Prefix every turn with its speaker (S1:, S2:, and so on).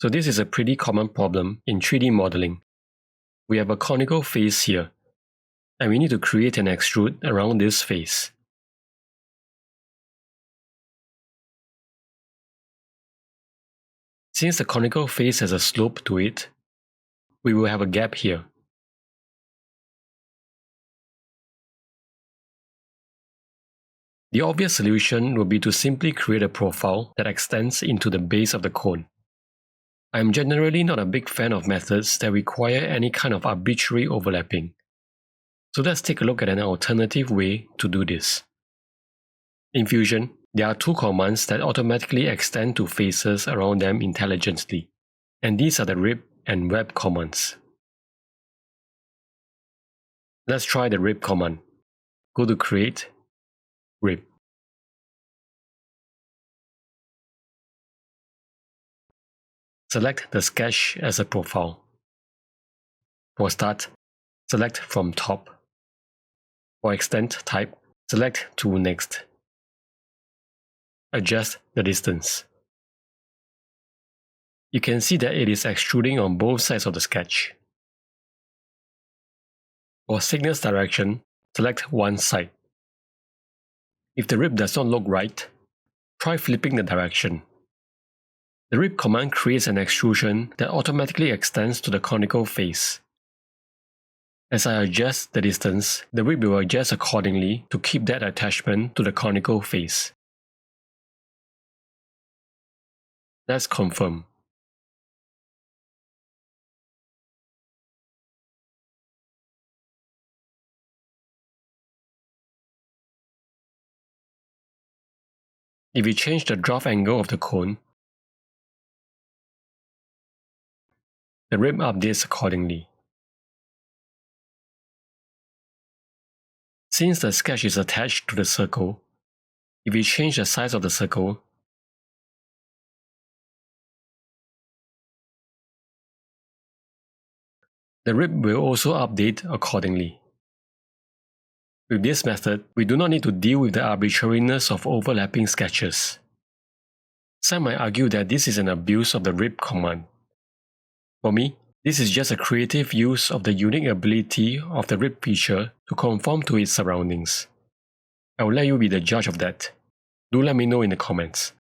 S1: So this is a pretty common problem in 3D modeling. We have a conical face here, and we need to create an extrude around this face. Since the conical face has a slope to it, we will have a gap here. The obvious solution will be to simply create a profile that extends into the base of the cone. I am generally not a big fan of methods that require any kind of arbitrary overlapping. So let's take a look at an alternative way to do this. In Fusion, there are two commands that automatically extend to faces around them intelligently, and these are the rip and web commands. Let's try the rip command. Go to Create, Rip. Select the sketch as a profile. For Start, select from Top. For Extend type, select to Next. Adjust the distance. You can see that it is extruding on both sides of the sketch. For Thickness direction, select one side. If the rip does not look right, try flipping the direction. The rip command creates an extrusion that automatically extends to the conical face. As I adjust the distance, the rip will adjust accordingly to keep that attachment to the conical face. Let's confirm. If we change the draft angle of the cone, the rip updates accordingly. Since the sketch is attached to the circle, if we change the size of the circle, the rip will also update accordingly. With this method, we do not need to deal with the arbitrariness of overlapping sketches. Some might argue that this is an abuse of the rip command. For me, this is just a creative use of the unique ability of the rip feature to conform to its surroundings. I will let you be the judge of that. Do let me know in the comments.